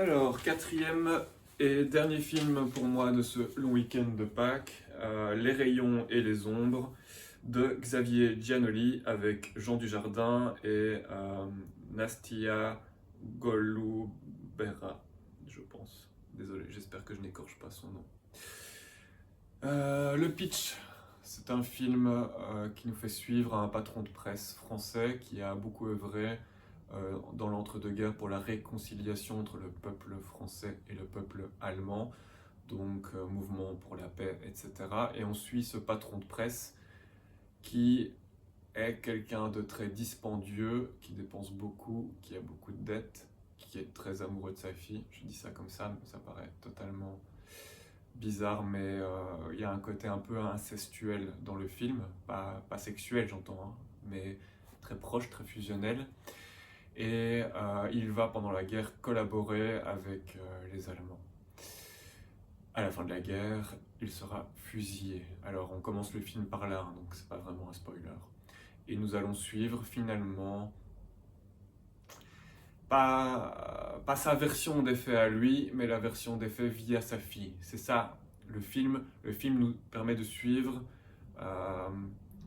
Alors, quatrième et dernier film pour moi de ce long week-end de Pâques, Les rayons et les ombres de Xavier Giannoli avec Jean Dujardin et Nastia Golubera, je pense. Désolé, j'espère que je n'écorche pas son nom. Le pitch, c'est un film qui nous fait suivre un patron de presse français qui a beaucoup œuvré dans l'entre-deux-guerres pour la réconciliation entre le peuple français et le peuple allemand, donc mouvement pour la paix, etc. Et on suit ce patron de presse qui est quelqu'un de très dispendieux, qui dépense beaucoup, qui a beaucoup de dettes, qui est très amoureux de sa fille. Je dis ça comme ça, mais ça paraît totalement bizarre, mais il y a un côté un peu incestuel dans le film, pas sexuel j'entends, hein, mais très proche, très fusionnel. Et il va pendant la guerre collaborer avec les Allemands. À la fin de la guerre, il sera fusillé. Alors on commence le film par là, hein, donc c'est pas vraiment un spoiler. Et nous allons suivre finalement pas sa version des faits à lui, mais la version des faits via sa fille. C'est ça le film. Le film nous permet de suivre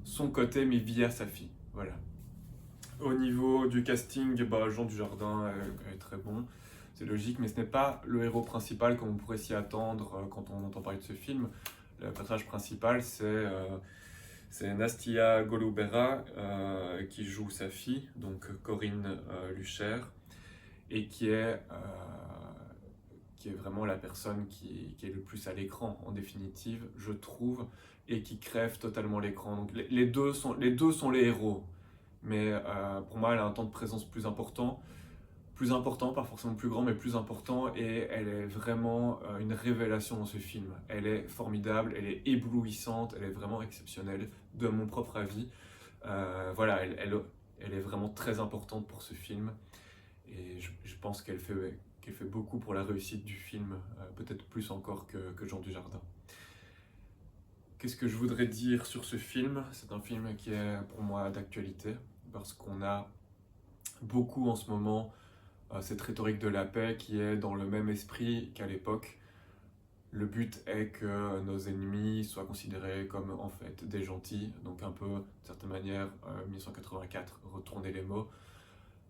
son côté, mais via sa fille. Voilà. Au niveau du casting, Jean Dujardin est très bon, c'est logique, mais ce n'est pas le héros principal comme on pourrait s'y attendre quand on entend parler de ce film. Le personnage principal, c'est Nastia Golubera qui joue sa fille, donc Corinne Lucher, et qui est vraiment la personne qui est le plus à l'écran, en définitive, je trouve, et qui crève totalement l'écran. Donc les deux sont les héros. Mais pour moi, elle a un temps de présence plus important, pas forcément plus grand, mais plus important, et elle est vraiment une révélation dans ce film. Elle est formidable, elle est éblouissante, elle est vraiment exceptionnelle, de mon propre avis. Voilà, elle est vraiment très importante pour ce film, et je pense qu'elle fait beaucoup pour la réussite du film, peut-être plus encore que Jean Dujardin. Qu'est-ce que je voudrais dire sur ce film? C'est un film qui est pour moi d'actualité, parce qu'on a beaucoup en ce moment cette rhétorique de la paix qui est dans le même esprit qu'à l'époque. Le but est que nos ennemis soient considérés comme en fait des gentils, donc un peu, de certaine manière, 1984, retourner les mots,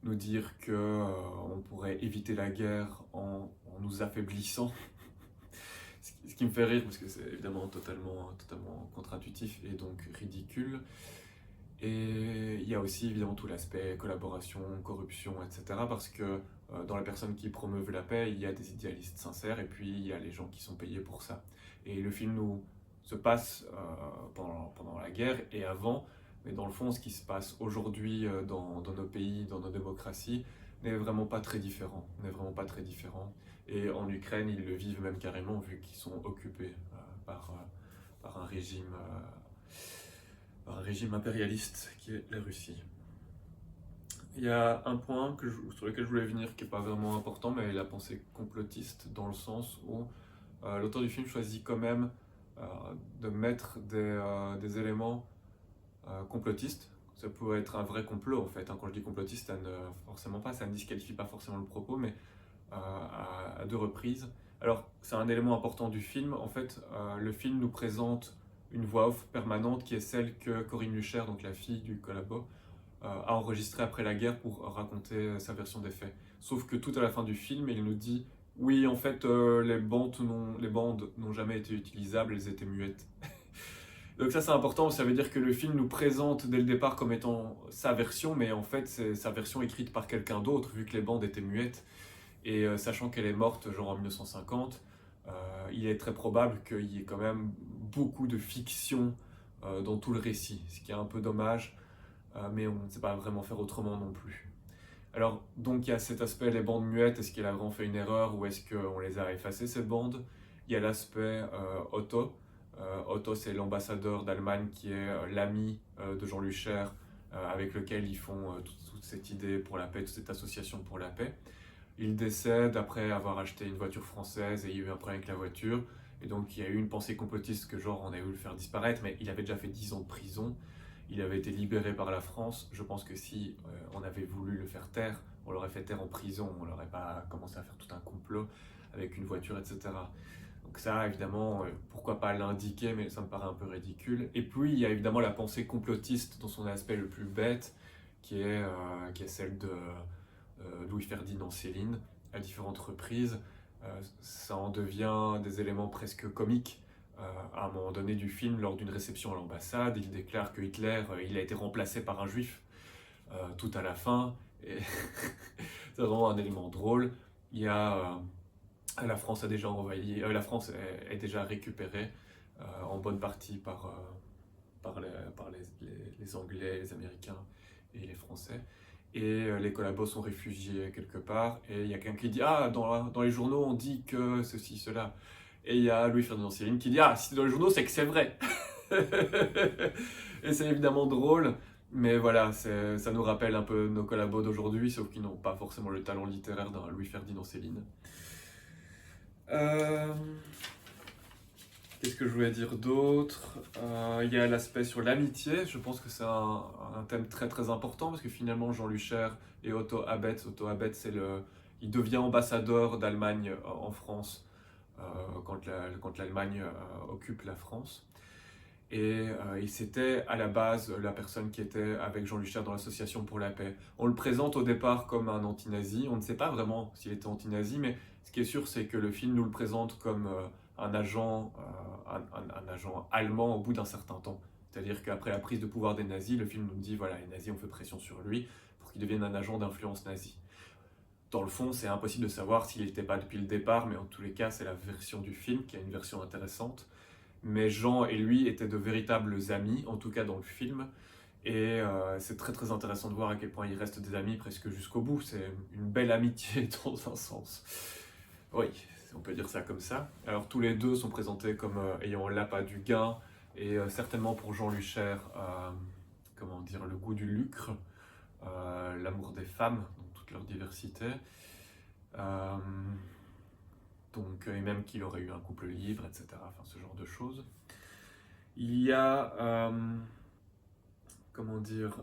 nous dire que on pourrait éviter la guerre en nous affaiblissant. Ce qui me fait rire parce que c'est évidemment totalement contre-intuitif et donc ridicule. Et il y a aussi évidemment tout l'aspect collaboration, corruption, etc. Parce que dans les personnes qui promeuvent la paix, il y a des idéalistes sincères et puis il y a les gens qui sont payés pour ça. Et le film nous se passe pendant la guerre et avant, mais dans le fond, ce qui se passe aujourd'hui dans nos pays, dans nos démocraties, n'est vraiment pas très différent. N'est vraiment pas très différent. Et en Ukraine, ils le vivent même carrément vu qu'ils sont occupés par un régime impérialiste qui est la Russie. Il y a un point sur lequel je voulais venir qui n'est pas vraiment important, mais la pensée complotiste, dans le sens où l'auteur du film choisit quand même de mettre des éléments complotistes. Ça pourrait être un vrai complot en fait, hein. Quand je dis complotiste, ça ne disqualifie pas forcément le propos, mais à deux reprises. Alors, c'est un élément important du film. En fait, le film nous présente une voix off permanente qui est celle que Corinne Lucher, donc la fille du collabo, a enregistrée après la guerre pour raconter sa version des faits. Sauf que tout à la fin du film, il nous dit oui, en fait, les bandes n'ont jamais été utilisables, elles étaient muettes. Donc ça c'est important, ça veut dire que le film nous présente dès le départ comme étant sa version, mais en fait c'est sa version écrite par quelqu'un d'autre, vu que les bandes étaient muettes. Et sachant qu'elle est morte genre en 1950, il est très probable qu'il y ait quand même beaucoup de fiction dans tout le récit, ce qui est un peu dommage, mais on ne sait pas vraiment faire autrement non plus. Alors, donc il y a cet aspect, les bandes muettes, est-ce qu'elle a vraiment fait une erreur ou est-ce qu'on les a effacées ces bandes? Il y a l'aspect Otto. Otto, c'est l'ambassadeur d'Allemagne qui est l'ami de Jean Lucher, avec lequel ils font toute cette idée pour la paix, toute cette association pour la paix. Il décède après avoir acheté une voiture française et il y a eu un problème avec la voiture. Et donc il y a eu une pensée complotiste que genre on a voulu le faire disparaître, mais il avait déjà fait 10 ans de prison. Il avait été libéré par la France. Je pense que si on avait voulu le faire taire, on l'aurait fait taire en prison, on n'aurait pas commencé à faire tout un complot avec une voiture, etc. Donc ça, évidemment, pourquoi pas l'indiquer, mais ça me paraît un peu ridicule. Et puis, il y a évidemment la pensée complotiste dans son aspect le plus bête, qui est celle de Louis-Ferdinand Céline, à différentes reprises. Ça en devient des éléments presque comiques. À un moment donné du film, lors d'une réception à l'ambassade, il déclare que Hitler, il a été remplacé par un juif tout à la fin. Et c'est vraiment un élément drôle. Il y a la France a déjà envahi, la France est déjà récupérée en bonne partie par les Anglais, les Américains et les Français. Et les collabos sont réfugiés quelque part. Et il y a quelqu'un qui dit ah, dans les journaux on dit que ceci, cela. Et il y a Louis-Ferdinand Céline qui dit ah, si c'est dans les journaux c'est que c'est vrai. Et c'est évidemment drôle. Mais voilà, ça nous rappelle un peu nos collabos d'aujourd'hui, sauf qu'ils n'ont pas forcément le talent littéraire d'un Louis-Ferdinand Céline. Qu'est-ce que je voulais dire d'autre? Il y a l'aspect sur l'amitié. Je pense que c'est un thème très très important parce que finalement Jean Lucher et Otto Abetz, il devient ambassadeur d'Allemagne en France quand l'Allemagne occupe la France. Et c'était à la base la personne qui était avec Jean Lucher dans l'Association pour la paix. On le présente au départ comme un anti-nazi. On ne sait pas vraiment s'il était anti-nazi, mais ce qui est sûr, c'est que le film nous le présente comme un agent allemand au bout d'un certain temps. C'est-à-dire qu'après la prise de pouvoir des nazis, le film nous dit voilà, les nazis ont fait pression sur lui pour qu'il devienne un agent d'influence nazie. Dans le fond, c'est impossible de savoir s'il n'était pas depuis le départ, mais en tous les cas, c'est la version du film qui a une version intéressante. Mais Jean et lui étaient de véritables amis, en tout cas dans le film. Et c'est très très intéressant de voir à quel point ils restent des amis presque jusqu'au bout. C'est une belle amitié dans un sens. Oui, on peut dire ça comme ça. Alors tous les deux sont présentés comme ayant l'appât du gain et certainement pour Jean Lucher, comment dire, le goût du lucre, l'amour des femmes dans toute leur diversité. Donc, et même qu'il aurait eu un couple libre, etc. Enfin, ce genre de choses. Il y a, comment dire,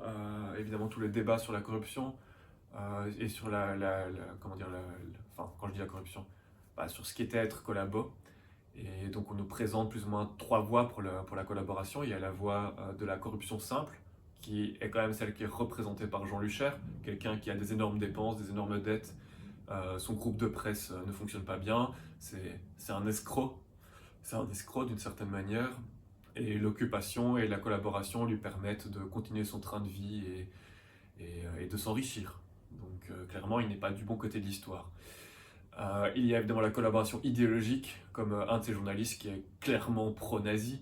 évidemment tous les débats sur la corruption et sur comment dire, enfin, quand je dis la corruption, sur ce qu'était être collabo. Et donc on nous présente plus ou moins trois voies pour la collaboration. Il y a la voie de la corruption simple, qui est quand même celle qui est représentée par Jean Lucher, quelqu'un qui a des énormes dépenses, des énormes dettes. Son groupe de presse ne fonctionne pas bien, c'est un escroc, d'une certaine manière, et l'occupation et la collaboration lui permettent de continuer son train de vie et de s'enrichir. Donc clairement, il n'est pas du bon côté de l'histoire. Il y a évidemment la collaboration idéologique, comme un de ces journalistes qui est clairement pro-nazi,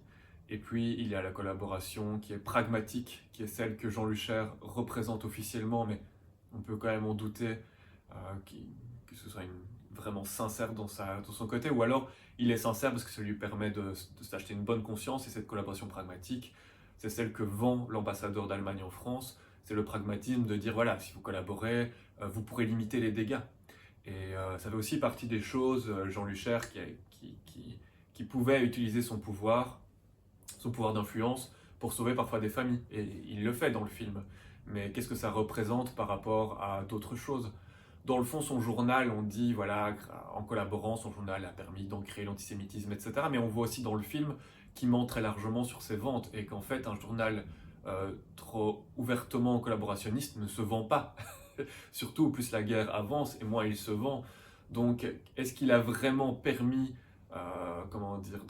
et puis il y a la collaboration qui est pragmatique, qui est celle que Jean Lucher représente officiellement, mais on peut quand même en douter que ce soit vraiment sincère dans son côté, ou alors il est sincère parce que ça lui permet de s'acheter une bonne conscience, et cette collaboration pragmatique, c'est celle que vend l'ambassadeur d'Allemagne en France. C'est le pragmatisme de dire voilà, si vous collaborez, vous pourrez limiter les dégâts. Et ça fait aussi partie des choses, Jean Lucher qui pouvait utiliser son pouvoir d'influence pour sauver parfois des familles, et il le fait dans le film. Mais qu'est-ce que ça représente par rapport à d'autres choses? Dans le fond, son journal, on dit, voilà, en collaborant, son journal a permis d'ancrer l'antisémitisme, etc. Mais on voit aussi dans le film qu'il ment très largement sur ses ventes, et qu'en fait, un journal trop ouvertement collaborationniste ne se vend pas. Surtout, plus la guerre avance, et moins il se vend. Donc, est-ce qu'il a vraiment permis, comment dire,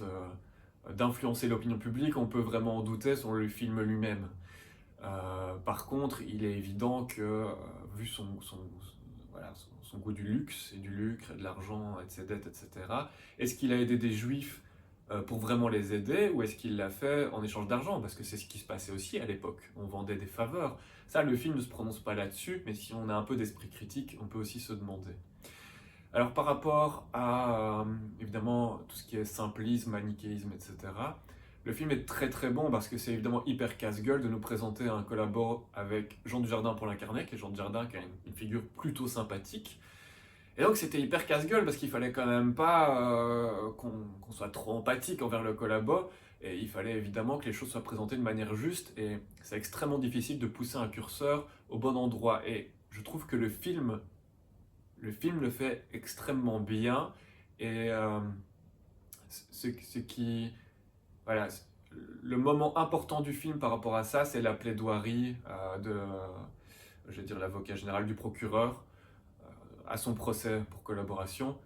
d'influencer l'opinion publique? On peut vraiment en douter sur le film lui-même. Par contre, il est évident que, vu son goût du luxe et du lucre, et de l'argent, et de ses dettes, etc., est-ce qu'il a aidé des juifs pour vraiment les aider, ou est-ce qu'il l'a fait en échange d'argent? Parce que c'est ce qui se passait aussi à l'époque, on vendait des faveurs. Ça, le film ne se prononce pas là-dessus, mais si on a un peu d'esprit critique, on peut aussi se demander. Alors par rapport à, évidemment, tout ce qui est simplisme, manichéisme, etc., le film est très très bon parce que c'est évidemment hyper casse-gueule de nous présenter un collabo avec Jean Dujardin pour l'incarner, qui est Jean Dujardin qui a une figure plutôt sympathique. Et donc c'était hyper casse-gueule parce qu'il fallait quand même pas qu'on soit trop empathique envers le collabo, et il fallait évidemment que les choses soient présentées de manière juste, et c'est extrêmement difficile de pousser un curseur au bon endroit. Et je trouve que le film le fait extrêmement bien et ce qui, voilà, le moment important du film par rapport à ça, c'est la plaidoirie je vais dire, l'avocat général du procureur à son procès pour collaboration.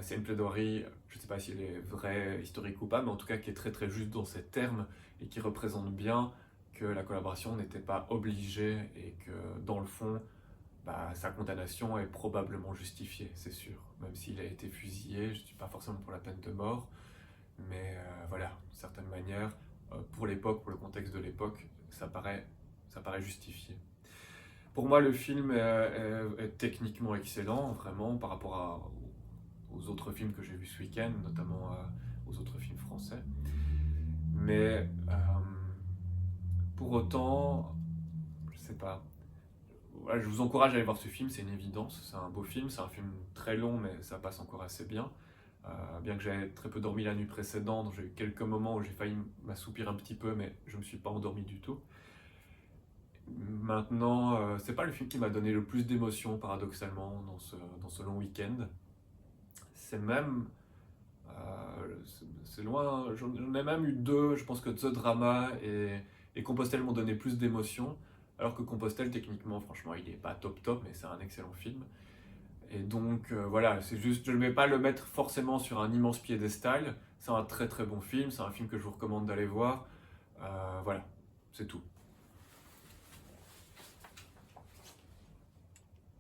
C'est une plaidoirie, je ne sais pas si elle est vraie, historique ou pas, mais en tout cas qui est très très juste dans ses termes et qui représente bien que la collaboration n'était pas obligée et que dans le fond, sa condamnation est probablement justifiée, c'est sûr. Même s'il a été fusillé, je ne suis pas forcément pour la peine de mort, mais voilà, d'une certaine manière, pour l'époque, pour le contexte de l'époque, ça paraît justifié. Pour moi, le film est techniquement excellent, vraiment, par rapport aux autres films que j'ai vus ce week-end, notamment aux autres films français. Mais pour autant, je sais pas. Voilà, je vous encourage à aller voir ce film, c'est une évidence. C'est un beau film, c'est un film très long, mais ça passe encore assez bien. Bien que j'avais très peu dormi la nuit précédente, j'ai eu quelques moments où j'ai failli m'assoupir un petit peu, mais je ne me suis pas endormi du tout. Maintenant, c'est pas le film qui m'a donné le plus d'émotions, paradoxalement, dans ce long week-end. C'est même. C'est loin, j'en ai même eu deux. Je pense que The Drama et Compostelle m'ont donné plus d'émotions. Alors que Compostelle, techniquement, franchement, il est pas top top, mais c'est un excellent film. Et donc, voilà, c'est juste, je ne vais pas le mettre forcément sur un immense piédestal. C'est un très très bon film, c'est un film que je vous recommande d'aller voir. Voilà, c'est tout.